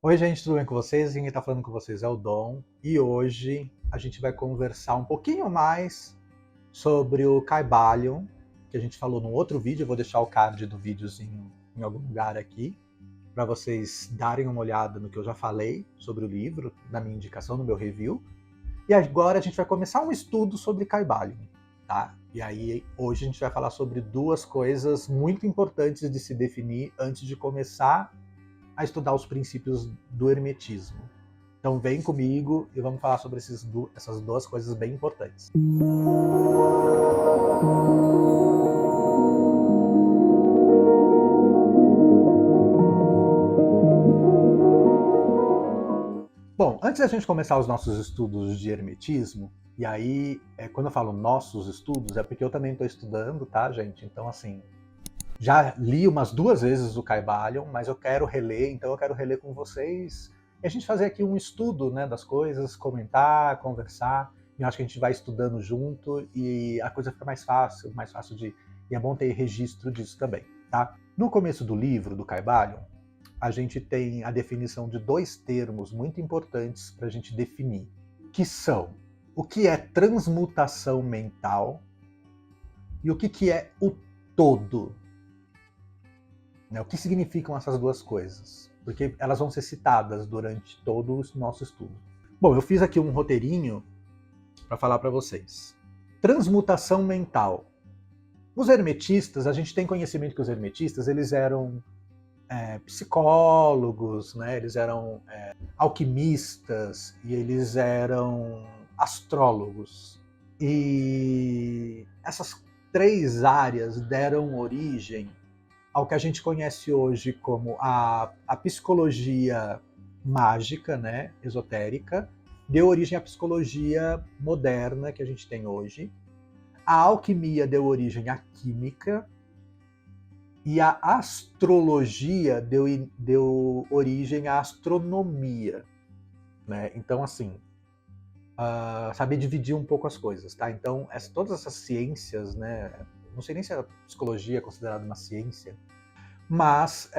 Oi, gente, tudo bem com vocês? Quem está falando com vocês é o Dom e hoje a gente vai conversar um pouquinho mais sobre o Kybalion, que a gente falou no outro vídeo. Eu vou deixar o card do videozinho em algum lugar aqui para vocês darem uma olhada no que eu já falei sobre o livro, na minha indicação, no meu review. E agora a gente vai começar um estudo sobre Kybalion, tá? E aí hoje a gente vai falar sobre duas coisas muito importantes de se definir antes de começar a estudar os princípios do hermetismo. Então vem comigo e vamos falar sobre essas duas coisas bem importantes. Bom, antes da gente começar os nossos estudos de hermetismo, e aí, quando eu falo nossos estudos, é porque eu também estou estudando, tá, gente? Então, assim, já li umas 2 vezes o Kybalion, mas eu quero reler, então eu quero reler com vocês e a gente fazer aqui um estudo, né, das coisas, comentar, conversar. E eu acho que a gente vai estudando junto e a coisa fica mais fácil de... E é bom ter registro disso também, tá? No começo do livro, do Kybalion, a gente tem a definição de dois termos muito importantes para a gente definir, que são o que é transmutação mental e o que é o todo. O que significam essas duas coisas? Porque elas vão ser citadas durante todo o nosso estudo. Bom, eu fiz aqui um roteirinho para falar para vocês. Transmutação mental. Os hermetistas, a gente tem conhecimento que os hermetistas eles eram psicólogos, né? Eles eram alquimistas e eles eram astrólogos. E essas três áreas deram origem ao que a gente conhece hoje como a psicologia mágica, né, esotérica, deu origem à psicologia moderna que a gente tem hoje. A alquimia deu origem à química e a astrologia deu origem à astronomia, né? Então, assim, saber dividir um pouco as coisas, tá? Então, todas essas ciências, né? Não sei nem se a psicologia é considerada uma ciência, mas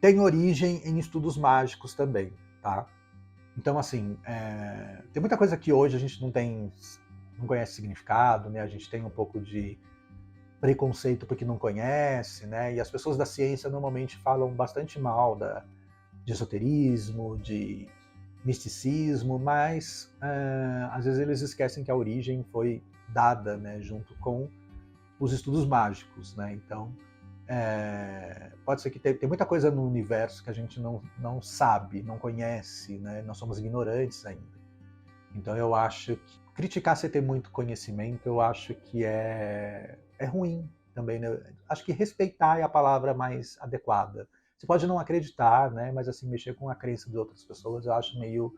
tem origem em estudos mágicos também, tá? Então, assim, tem muita coisa que hoje a gente não conhece significado, né? A gente tem um pouco de preconceito porque não conhece, né? E as pessoas da ciência normalmente falam bastante mal de esoterismo, de misticismo, mas às vezes eles esquecem que a origem foi dada, né, junto com os estudos mágicos, né? Então, pode ser que tem muita coisa no universo que a gente não sabe, não conhece, né? Nós somos ignorantes ainda. Então eu acho que criticar sem ter muito conhecimento, eu acho que é ruim também, né? Acho que respeitar é a palavra mais adequada. Você pode não acreditar, né? Mas assim, mexer com a crença de outras pessoas eu acho meio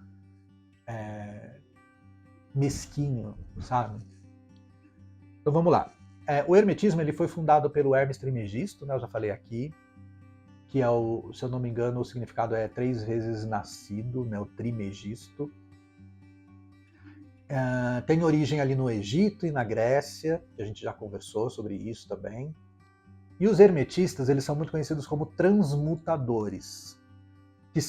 mesquinho, sabe? Então vamos lá. O hermetismo ele foi fundado pelo Hermes Trismegisto, né? Eu já falei aqui, que é se eu não me engano, o significado é 3 vezes nascido, né? O Trimegisto. Tem origem ali no Egito e na Grécia, que a gente já conversou sobre isso também. E os hermetistas, eles são muito conhecidos como transmutadores, que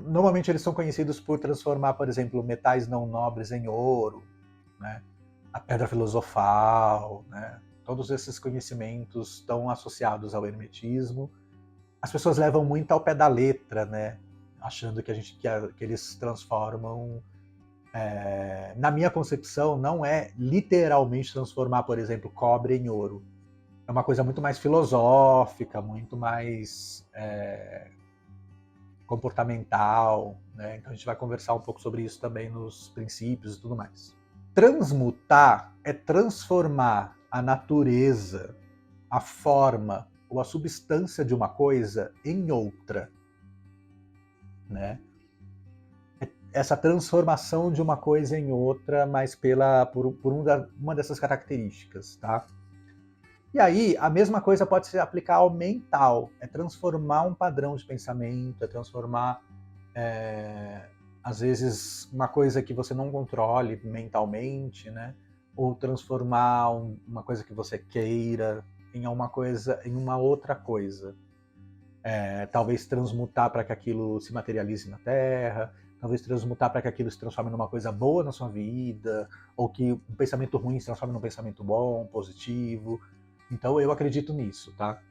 normalmente eles são conhecidos por transformar, por exemplo, metais não nobres em ouro, né? A pedra filosofal, né? Todos esses conhecimentos estão associados ao hermetismo. As pessoas levam muito ao pé da letra, né? Achando que eles transformam. Na minha concepção, não é literalmente transformar, por exemplo, cobre em ouro. É uma coisa muito mais filosófica, muito mais comportamental, né? Então a gente vai conversar um pouco sobre isso também nos princípios e tudo mais. Transmutar é transformar a natureza, a forma ou a substância de uma coisa em outra, né? Essa transformação de uma coisa em outra, mas por uma dessas características, tá? E aí, a mesma coisa pode se aplicar ao mental, é transformar um padrão de pensamento, é transformar, às vezes, uma coisa que você não controle mentalmente, né? Ou transformar uma coisa que você queira em uma outra coisa. Talvez transmutar para que aquilo se materialize na Terra, talvez transmutar para que aquilo se transforme numa coisa boa na sua vida, ou que um pensamento ruim se transforme num pensamento bom, positivo. Então eu acredito nisso, tá?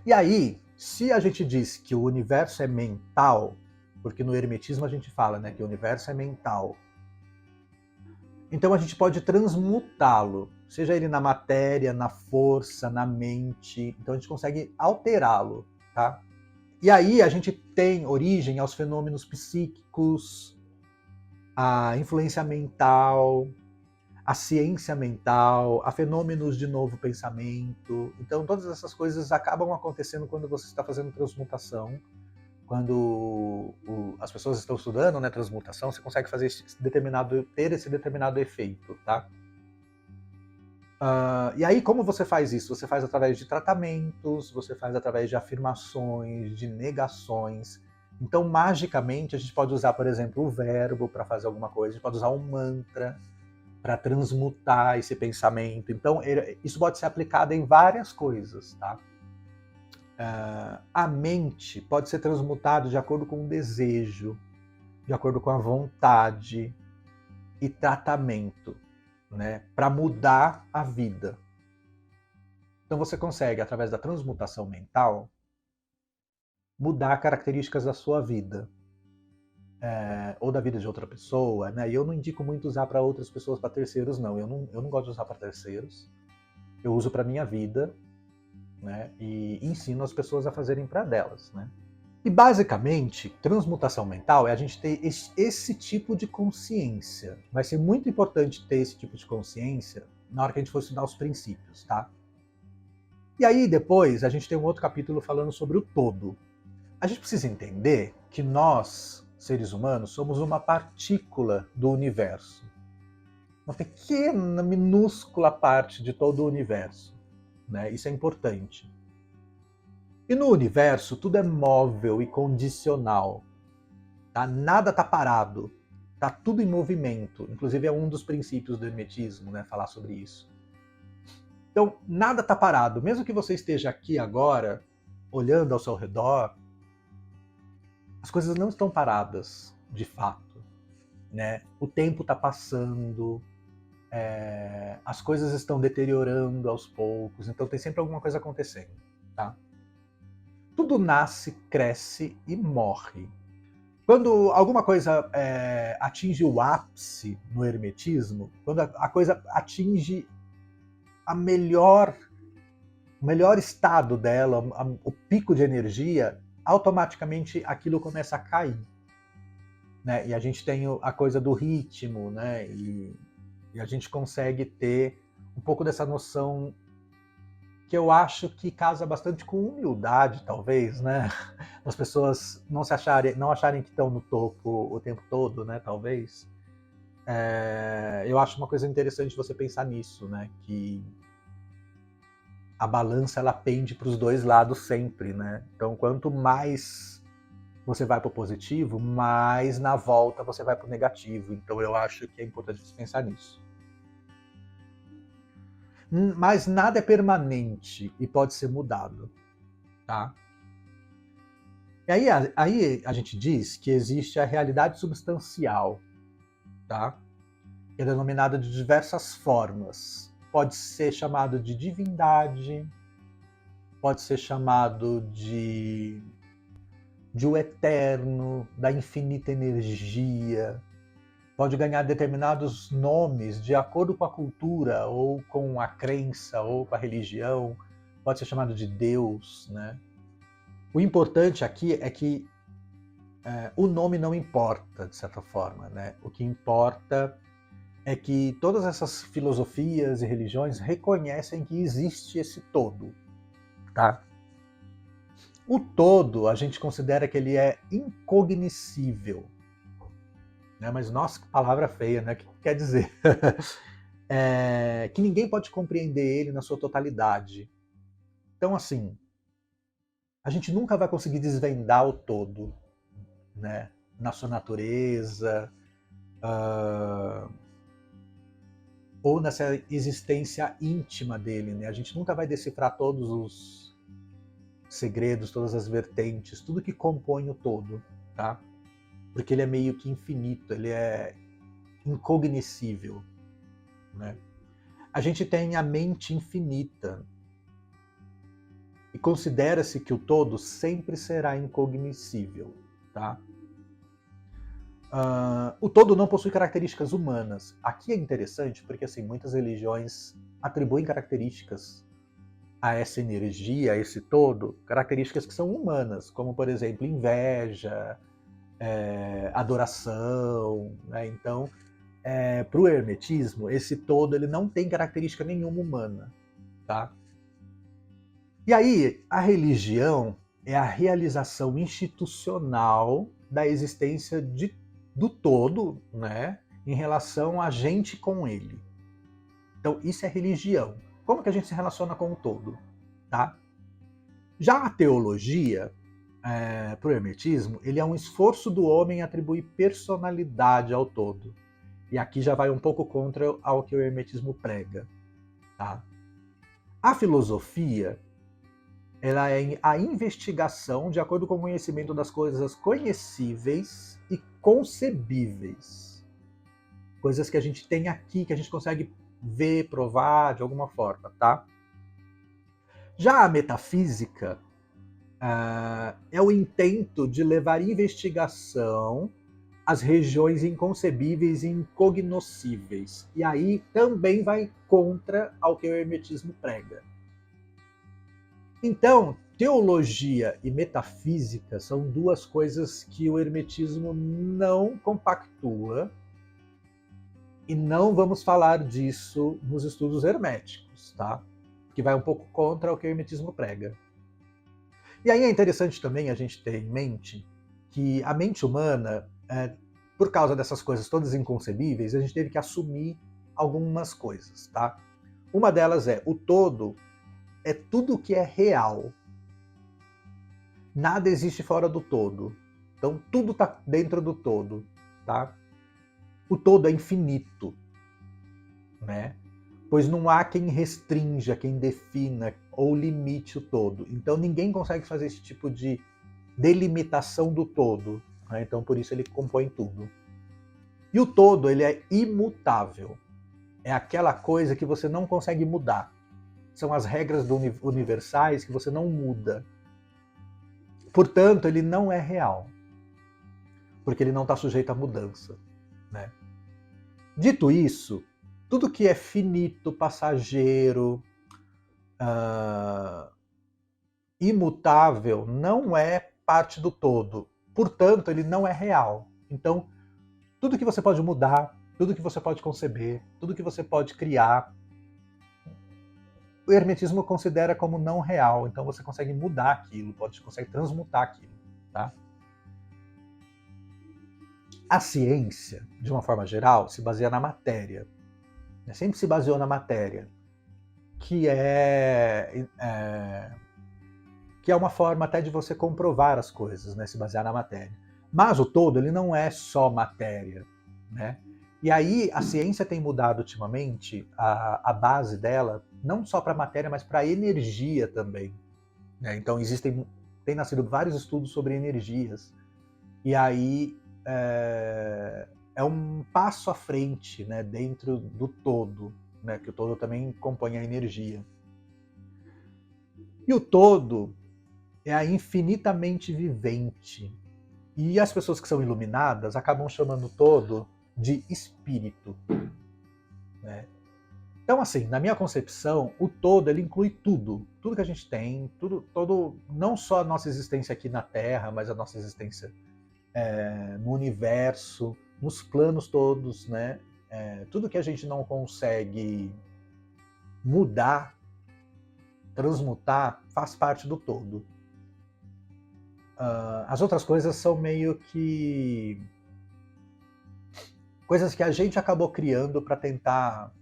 E aí, se a gente diz que o universo é mental, porque no hermetismo a gente fala, né, que o universo é mental, então a gente pode transmutá-lo, seja ele na matéria, na força, na mente, então a gente consegue alterá-lo, tá? E aí a gente tem origem aos fenômenos psíquicos, à influência mental, à ciência mental, a fenômenos de novo pensamento. Então todas essas coisas acabam acontecendo quando você está fazendo transmutação. Quando as pessoas estão estudando, né, transmutação, você consegue fazer ter esse determinado efeito, tá? E aí, como você faz isso? Você faz através de tratamentos, você faz através de afirmações, de negações. Então, magicamente, a gente pode usar, por exemplo, o verbo para fazer alguma coisa, a gente pode usar um mantra para transmutar esse pensamento. Então, isso pode ser aplicado em várias coisas, tá? A mente pode ser transmutada de acordo com o desejo, de acordo com a vontade e tratamento, né, para mudar a vida. Então você consegue, através da transmutação mental, mudar características da sua vida, ou da vida de outra pessoa, né? E eu não indico muito usar para outras pessoas, para terceiros, não. Eu não gosto de usar para terceiros. Eu uso para minha vida, né? E ensino as pessoas a fazerem para delas, né? E basicamente, transmutação mental é a gente ter esse tipo de consciência. Vai ser muito importante ter esse tipo de consciência na hora que a gente for estudar os princípios, tá? E aí depois a gente tem um outro capítulo falando sobre o todo. A gente precisa entender que nós, seres humanos, somos uma partícula do universo. Uma pequena, minúscula parte de todo o universo, né? Isso é importante. E no universo tudo é móvel e condicional. Tá? Nada está parado. Está tudo em movimento. Inclusive é um dos princípios do hermetismo, né? Falar sobre isso. Então, nada está parado. Mesmo que você esteja aqui agora, olhando ao seu redor, as coisas não estão paradas, de fato. Né? O tempo está passando, as coisas estão deteriorando aos poucos, então tem sempre alguma coisa acontecendo. Tá? Tudo nasce, cresce e morre. Quando alguma coisa atinge o ápice no hermetismo, quando a coisa atinge o melhor estado dela, o pico de energia, automaticamente aquilo começa a cair. Né? E a gente tem a coisa do ritmo, né? E a gente consegue ter um pouco dessa noção que eu acho que casa bastante com humildade, talvez, né? As pessoas não acharem que estão no topo o tempo todo, né? Talvez. Eu acho uma coisa interessante você pensar nisso, né? Que a balança ela pende para os dois lados sempre, né? Então, quanto mais você vai para o positivo, mais na volta você vai para o negativo. Então, eu acho que é importante você pensar nisso. Mas nada é permanente e pode ser mudado, tá? E aí a gente diz que existe a realidade substancial, tá? Que é denominada de diversas formas. Pode ser chamado de divindade, pode ser chamado de o eterno, da infinita energia, pode ganhar determinados nomes de acordo com a cultura, ou com a crença, ou com a religião, pode ser chamado de Deus, né? O importante aqui é que o nome não importa, de certa forma, né? O que importa é que todas essas filosofias e religiões reconhecem que existe esse todo, tá? O todo, a gente considera que ele é incognoscível, né? Mas nossa, que palavra feia, né? O que quer dizer? Que ninguém pode compreender ele na sua totalidade. Então, assim, a gente nunca vai conseguir desvendar o todo, né? Na sua natureza, ou nessa existência íntima dele, né? A gente nunca vai decifrar todos os segredos, todas as vertentes, tudo que compõe o todo, tá? Porque ele é meio que infinito, ele é incognoscível, né? A gente tem a mente infinita e considera-se que o todo sempre será incognoscível, tá? O todo não possui características humanas. Aqui é interessante porque assim, muitas religiões atribuem características a essa energia, a esse todo, características que são humanas, como por exemplo inveja, adoração, né? Então, para o hermetismo, esse todo ele não tem característica nenhuma humana, tá? E aí, a religião é a realização institucional da existência do todo, né, em relação a gente com ele. Então, isso é religião. Como que a gente se relaciona com o todo? Tá? Já a teologia, para o hermetismo, ele é um esforço do homem em atribuir personalidade ao todo. E aqui já vai um pouco contra ao que o hermetismo prega. Tá? A filosofia, ela é a investigação de acordo com o conhecimento das coisas conhecíveis e concebíveis. Coisas que a gente tem aqui, que a gente consegue ver, provar de alguma forma, tá? Já a metafísica é o intento de levar investigação às regiões inconcebíveis e incognoscíveis. E aí também vai contra ao que o hermetismo prega. Então, teologia e metafísica são duas coisas que o hermetismo não compactua e não vamos falar disso nos estudos herméticos, tá? Que vai um pouco contra o que o hermetismo prega. E aí é interessante também a gente ter em mente que a mente humana, por causa dessas coisas todas inconcebíveis, a gente teve que assumir algumas coisas, tá? Uma delas é o todo é tudo que é real. Nada existe fora do todo. Então tudo está dentro do todo, tá? O todo é infinito, né? Pois não há quem restrinja, quem defina ou limite o todo. Então ninguém consegue fazer esse tipo de delimitação do todo, né? Então por isso ele compõe tudo. E o todo ele é imutável. É aquela coisa que você não consegue mudar. São as regras universais que você não muda. Portanto, ele não é real, porque ele não está sujeito à mudança, né? Dito isso, tudo que é finito, passageiro, imutável, não é parte do todo. Portanto, ele não é real. Então, tudo que você pode mudar, tudo que você pode conceber, tudo que você pode criar, o hermetismo considera como não real. Então você consegue mudar aquilo, consegue transmutar aquilo, tá? A ciência, de uma forma geral, se baseia na matéria. Sempre se baseou na matéria, que é uma forma até de você comprovar as coisas, né? Se basear na matéria. Mas o todo, ele não é só matéria, né? E aí a ciência tem mudado ultimamente a base dela, não só para a matéria, mas para a energia também, né? Então tem nascido vários estudos sobre energias. E aí é um passo à frente, né, dentro do todo, né, que o todo também compõe a energia. E o todo é a infinitamente vivente. E as pessoas que são iluminadas acabam chamando o todo de espírito, né? Então, assim, na minha concepção, o todo ele inclui tudo, tudo que a gente tem, todo, não só a nossa existência aqui na Terra, mas a nossa existência no universo, nos planos todos, né? Tudo que a gente não consegue mudar, transmutar, faz parte do todo. As outras coisas são meio que coisas que a gente acabou criando para tentar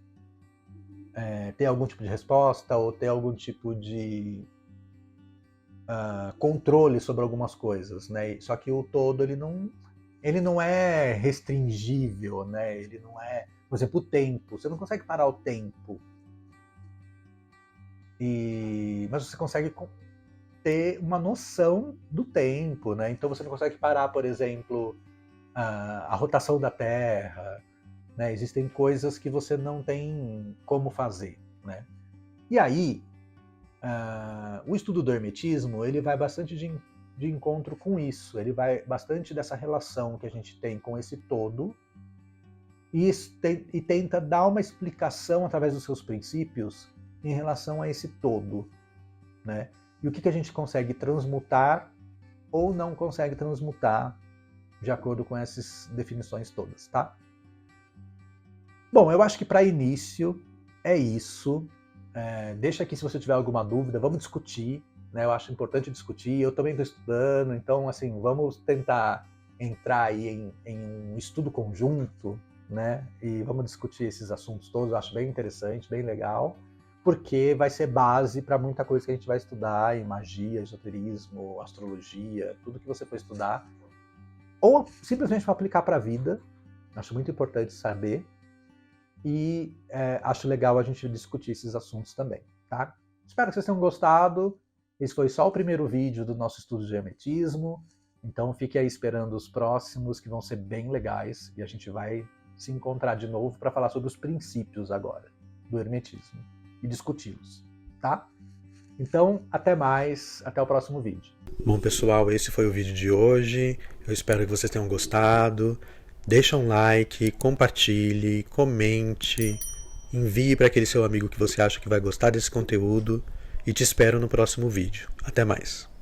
ter algum tipo de resposta ou ter algum tipo de controle sobre algumas coisas, né? Só que o todo ele não é restringível, né? Ele não é, por exemplo, o tempo. Você não consegue parar o tempo. Mas você consegue ter uma noção do tempo, né? Então você não consegue parar, por exemplo, a rotação da Terra, né? Existem coisas que você não tem como fazer, né? E aí, o estudo do hermetismo, ele vai bastante de encontro com isso, ele vai bastante dessa relação que a gente tem com esse todo e tenta dar uma explicação através dos seus princípios em relação a esse todo, né? E o que a gente consegue transmutar ou não consegue transmutar de acordo com essas definições todas, tá? Bom, eu acho que para início é isso. Deixa aqui se você tiver alguma dúvida, vamos discutir, né? Eu acho importante discutir, eu também estou estudando, então assim, vamos tentar entrar aí em um estudo conjunto, né? E vamos discutir esses assuntos todos, eu acho bem interessante, bem legal, porque vai ser base para muita coisa que a gente vai estudar em magia, esoterismo, astrologia, tudo que você for estudar, ou simplesmente para aplicar para a vida. Acho muito importante saber. E acho legal a gente discutir esses assuntos também, tá? Espero que vocês tenham gostado. Esse foi só o primeiro vídeo do nosso estudo de hermetismo. Então fique aí esperando os próximos, que vão ser bem legais. E a gente vai se encontrar de novo para falar sobre os princípios agora do hermetismo e discuti-los, tá? Então, até mais, até o próximo vídeo. Bom, pessoal, esse foi o vídeo de hoje. Eu espero que vocês tenham gostado. Deixa um like, compartilhe, comente, envie para aquele seu amigo que você acha que vai gostar desse conteúdo e te espero no próximo vídeo. Até mais!